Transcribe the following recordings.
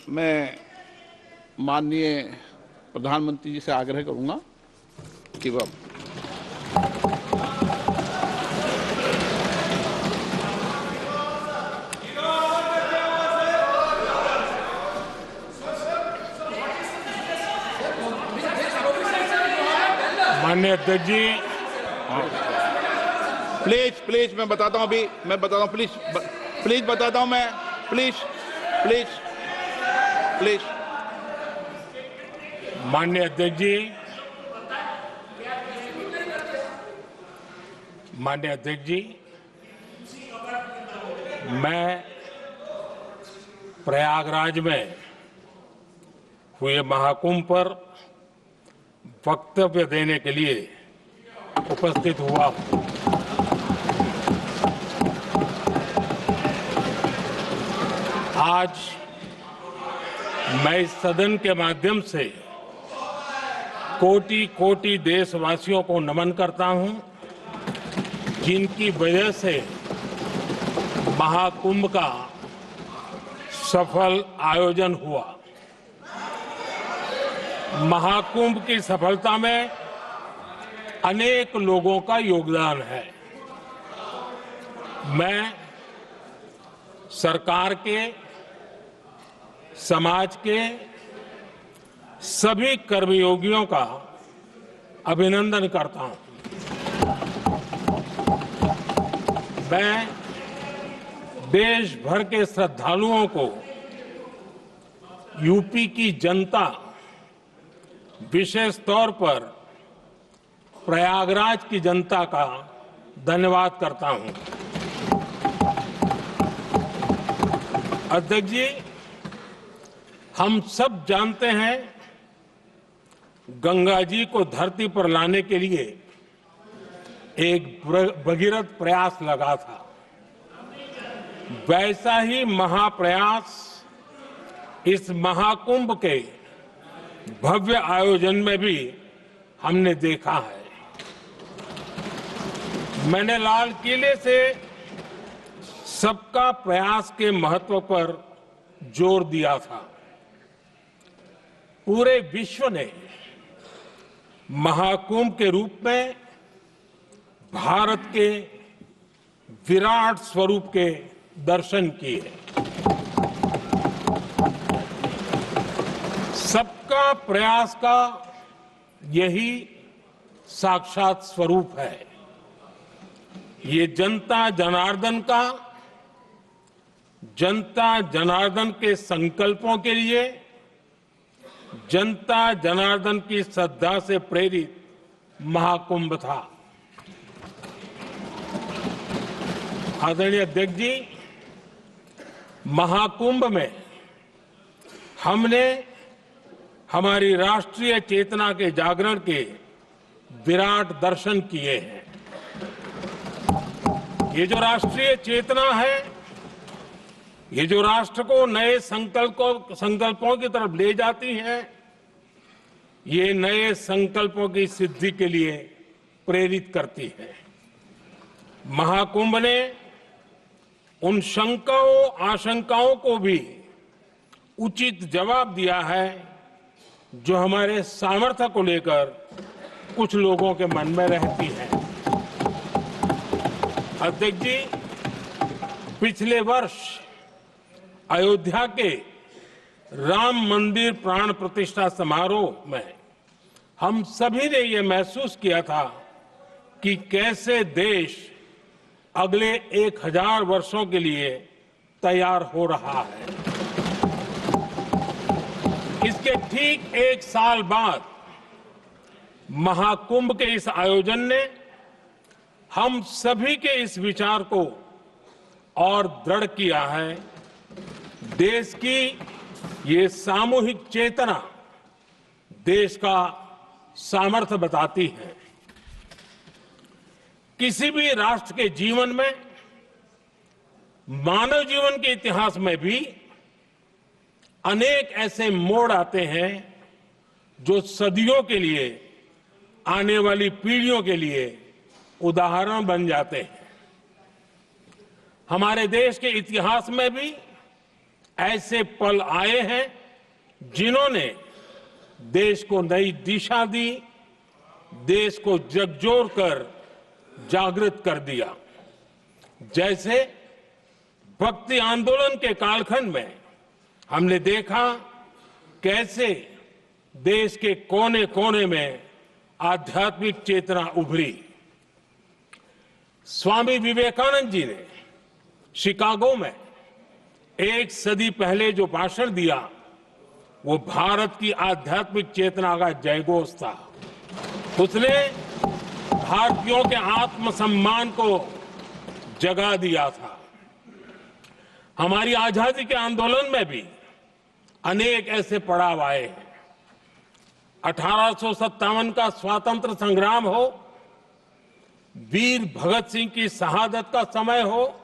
मैं माननीय प्रधानमंत्री जी से आग्रह करूंगा कि वह माननीय अध्यक्ष जी, प्लीज मैं बताता हूं, अभी मैं बताता हूं, प्लीज बताता हूं मैं, प्लीज माननीय अध्यक्ष जी, माननीय अध्यक्ष जी, मैं प्रयागराज में हुए महाकुंभ पर वक्तव्य देने के लिए उपस्थित हुआ हूं। आज मैं इस सदन के माध्यम से कोटि कोटि देशवासियों को नमन करता हूं, जिनकी वजह से महाकुंभ का सफल आयोजन हुआ। महाकुंभ की सफलता में अनेक लोगों का योगदान है। मैं सरकार के, समाज के सभी कर्मयोगियों का अभिनंदन करता हूं। मैं देश भर के श्रद्धालुओं को, यूपी की जनता, विशेष तौर पर प्रयागराज की जनता का धन्यवाद करता हूं। अध्यक्ष जी, हम सब जानते हैं गंगा जी को धरती पर लाने के लिए एक भगीरथ प्रयास लगा था। वैसा ही महाप्रयास इस महाकुंभ के भव्य आयोजन में भी हमने देखा है। मैंने लाल किले से सबका प्रयास के महत्व पर जोर दिया था। पूरे विश्व ने महाकुंभ के रूप में भारत के विराट स्वरूप के दर्शन किए। सबका प्रयास का यही साक्षात स्वरूप है। ये जनता जनार्दन के संकल्पों के लिए, जनता जनार्दन की श्रद्धा से प्रेरित महाकुंभ था। आदरणीय अध्यक्ष जी, महाकुंभ में हमने हमारी राष्ट्रीय चेतना के जागरण के विराट दर्शन किए हैं। ये जो राष्ट्रीय चेतना है, ये जो राष्ट्र को नए संकल्पों की तरफ ले जाती है, ये नए संकल्पों की सिद्धि के लिए प्रेरित करती है। महाकुंभ ने उन शंकाओं, आशंकाओं को भी उचित जवाब दिया है जो हमारे सामर्थ्य को लेकर कुछ लोगों के मन में रहती है। अध्यक्ष जी, पिछले वर्ष अयोध्या के राम मंदिर प्राण प्रतिष्ठा समारोह में हम सभी ने ये महसूस किया था कि कैसे देश अगले 1000 वर्षों के लिए तैयार हो रहा है। इसके ठीक 1 साल बाद महाकुंभ के इस आयोजन ने हम सभी के इस विचार को और दृढ़ किया है। देश की ये सामूहिक चेतना देश का सामर्थ्य बताती है। किसी भी राष्ट्र के जीवन में, मानव जीवन के इतिहास में भी अनेक ऐसे मोड़ आते हैं जो सदियों के लिए, आने वाली पीढ़ियों के लिए उदाहरण बन जाते हैं। हमारे देश के इतिहास में भी ऐसे पल आए हैं जिन्होंने देश को नई दिशा दी, देश को झकझोर कर जागृत कर दिया। जैसे भक्ति आंदोलन के कालखंड में हमने देखा कैसे देश के कोने कोने में आध्यात्मिक चेतना उभरी। स्वामी विवेकानंद जी ने शिकागो में एक सदी पहले जो भाषण दिया, वो भारत की आध्यात्मिक चेतना का जयघोष था। उसने भारतीयों के आत्मसम्मान को जगा दिया था। हमारी आजादी के आंदोलन में भी अनेक ऐसे पड़ाव आए हैं। 1857 का स्वातंत्र संग्राम हो, वीर भगत सिंह की शहादत का समय हो,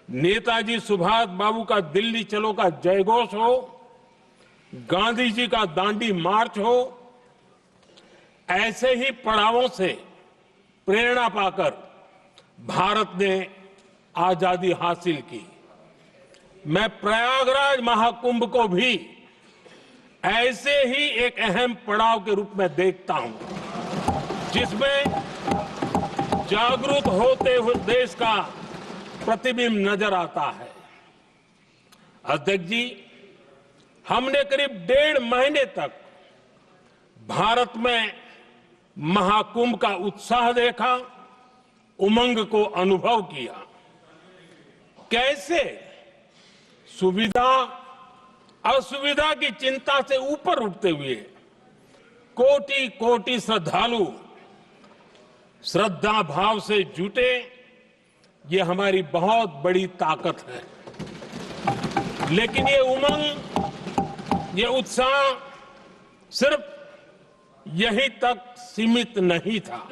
नेताजी सुभाष बाबू का दिल्ली चलो का जयघोष हो, गांधी जी का दांडी मार्च हो, ऐसे ही पड़ावों से प्रेरणा पाकर भारत ने आजादी हासिल की। मैं प्रयागराज महाकुंभ को भी ऐसे ही एक अहम पड़ाव के रूप में देखता हूं, जिसमें जागरूक होते हुए देश का प्रतिबिंब नजर आता है। अध्यक्ष जी, हमने करीब 1.5 महीने तक भारत में महाकुंभ का उत्साह देखा, उमंग को अनुभव किया। कैसे सुविधा असुविधा की चिंता से ऊपर उठते हुए कोटि कोटि श्रद्धालु श्रद्धा भाव से जुटे, ये हमारी बहुत बड़ी ताकत है। लेकिन ये उमंग, ये उत्साह सिर्फ यहीं तक सीमित नहीं था।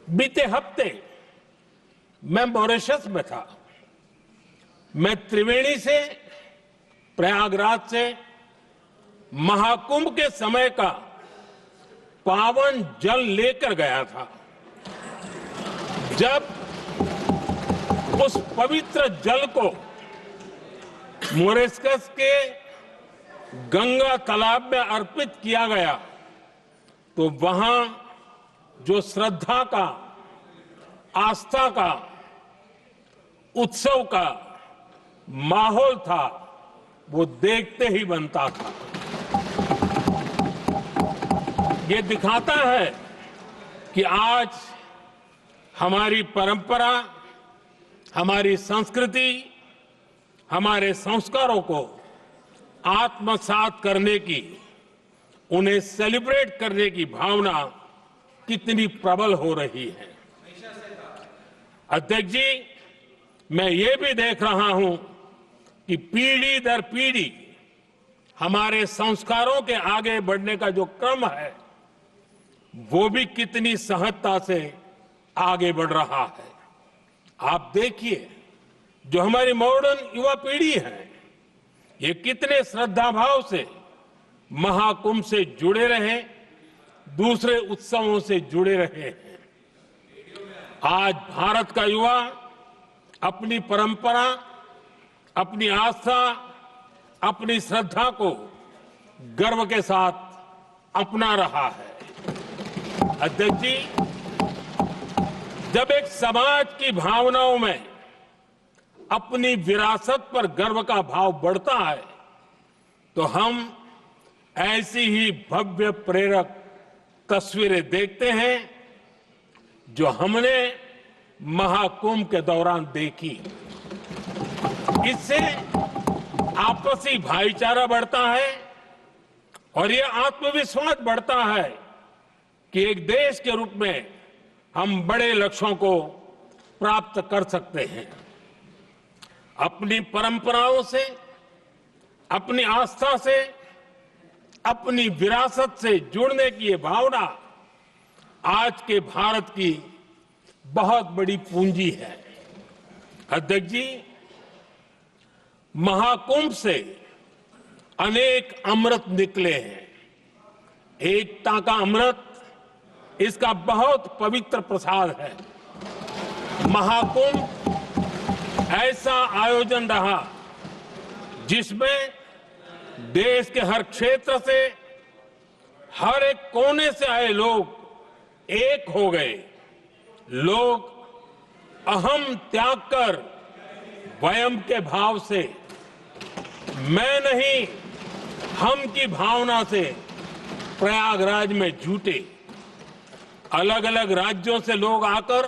बीते हफ्ते मैं मॉरिशस में था। मैं त्रिवेणी से, प्रयागराज से महाकुंभ के समय का पावन जल लेकर गया था। जब उस पवित्र जल को मॉरिशस के गंगा तालाब में अर्पित किया गया, तो वहां जो श्रद्धा का, आस्था का, उत्सव का माहौल था, वो देखते ही बनता था। ये दिखाता है कि आज हमारी परंपरा, हमारी संस्कृति, हमारे संस्कारों को आत्मसात करने की, उन्हें सेलिब्रेट करने की भावना कितनी प्रबल हो रही है। अध्यक्ष जी, मैं ये भी देख रहा हूं कि पीढ़ी दर पीढ़ी हमारे संस्कारों के आगे बढ़ने का जो क्रम है, वो भी कितनी सहजता से आगे बढ़ रहा है। आप देखिए, जो हमारी मॉडर्न युवा पीढ़ी है, ये कितने श्रद्धा भाव से महाकुंभ से जुड़े रहे, दूसरे उत्सवों से जुड़े रहे हैं। आज भारत का युवा अपनी परंपरा, अपनी आस्था, अपनी श्रद्धा को गर्व के साथ अपना रहा है। अध्यक्ष जी, जब एक समाज की भावनाओं में अपनी विरासत पर गर्व का भाव बढ़ता है, तो हम ऐसी ही भव्य प्रेरक तस्वीरें देखते हैं जो हमने महाकुंभ के दौरान देखी। इससे आपसी भाईचारा बढ़ता है और ये आत्मविश्वास बढ़ता है कि एक देश के रूप में हम बड़े लक्ष्यों को प्राप्त कर सकते हैं। अपनी परंपराओं से, अपनी आस्था से, अपनी विरासत से जुड़ने की ये भावना आज के भारत की बहुत बड़ी पूंजी है। अध्यक्ष जी, महाकुंभ से अनेक अमृत निकले हैं। एकता का अमृत इसका बहुत पवित्र प्रसाद है। महाकुंभ ऐसा आयोजन रहा जिसमें देश के हर क्षेत्र से, हर एक कोने से आए लोग एक हो गए। लोग अहम त्याग कर वयम के भाव से, मैं नहीं हम की भावना से प्रयागराज में जुटे। अलग अलग राज्यों से लोग आकर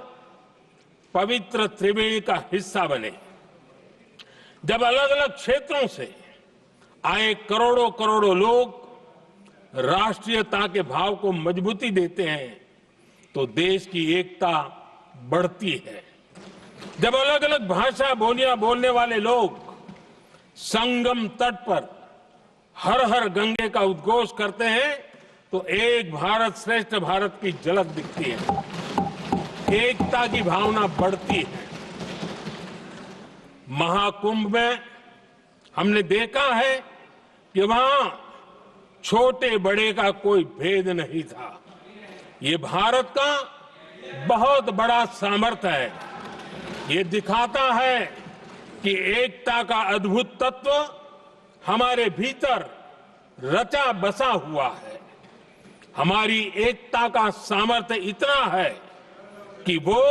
पवित्र त्रिवेणी का हिस्सा बने। जब अलग अलग क्षेत्रों से आए करोड़ों करोड़ों लोग राष्ट्रीयता के भाव को मजबूती देते हैं तो देश की एकता बढ़ती है। जब अलग अलग भाषा बोलियां बोलने वाले लोग संगम तट पर हर हर गंगे का उद्घोष करते हैं तो एक भारत श्रेष्ठ भारत की झलक दिखती है, एकता की भावना बढ़ती है। महाकुंभ में हमने देखा है कि वहां छोटे बड़े का कोई भेद नहीं था। ये भारत का बहुत बड़ा सामर्थ्य है। ये दिखाता है कि एकता का अद्भुत तत्व हमारे भीतर रचा बसा हुआ है। हमारी एकता का सामर्थ्य इतना है कि वो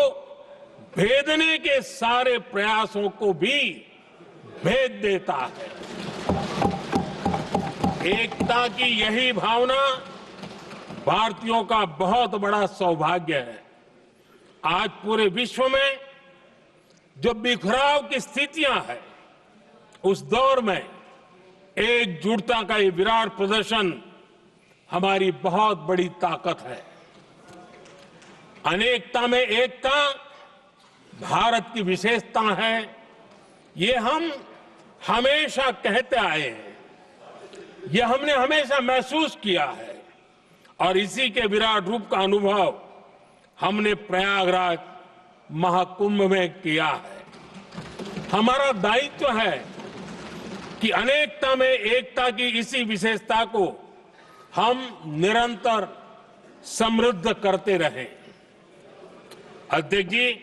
भेदने के सारे प्रयासों को भी भेद देता है। एकता की यही भावना भारतीयों का बहुत बड़ा सौभाग्य है। आज पूरे विश्व में जो बिखराव की स्थितियां हैं, उस दौर में एकजुटता का ये विराट प्रदर्शन हमारी बहुत बड़ी ताकत है। अनेकता में एकता भारत की विशेषता है, ये हम हमेशा कहते आए हैं, ये हमने हमेशा महसूस किया है और इसी के विराट रूप का अनुभव हमने प्रयागराज महाकुंभ में किया है। हमारा दायित्व है कि अनेकता में एकता की इसी विशेषता को हम निरंतर समृद्ध करते रहें। अध्यक्ष जी,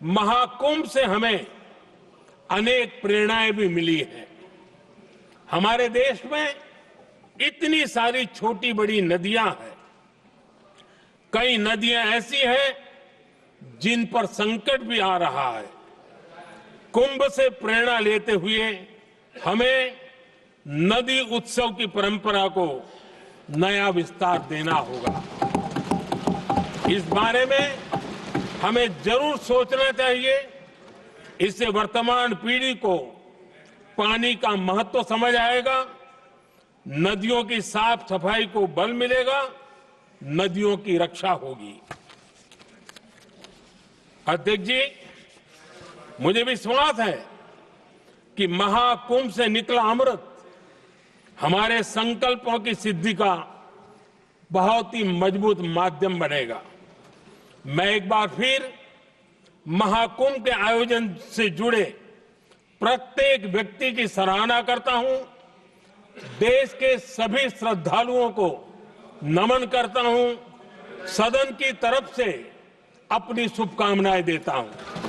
महाकुंभ से हमें अनेक प्रेरणाएं भी मिली हैं। हमारे देश में इतनी सारी छोटी बड़ी नदियां हैं। कई नदियां ऐसी हैं जिन पर संकट भी आ रहा है। कुंभ से प्रेरणा लेते हुए हमें नदी उत्सव की परंपरा को नया विस्तार देना होगा। इस बारे में हमें जरूर सोचना चाहिए। इससे वर्तमान पीढ़ी को पानी का महत्व समझ आएगा, नदियों की साफ सफाई को बल मिलेगा, नदियों की रक्षा होगी। अध्यक्ष जी, मुझे विश्वास है कि महाकुंभ से निकला अमृत हमारे संकल्पों की सिद्धि का बहुत ही मजबूत माध्यम बनेगा। मैं एक बार फिर महाकुंभ के आयोजन से जुड़े प्रत्येक व्यक्ति की सराहना करता हूं। देश के सभी श्रद्धालुओं को नमन करता हूं। सदन की तरफ से अपनी शुभकामनाएं देता हूं।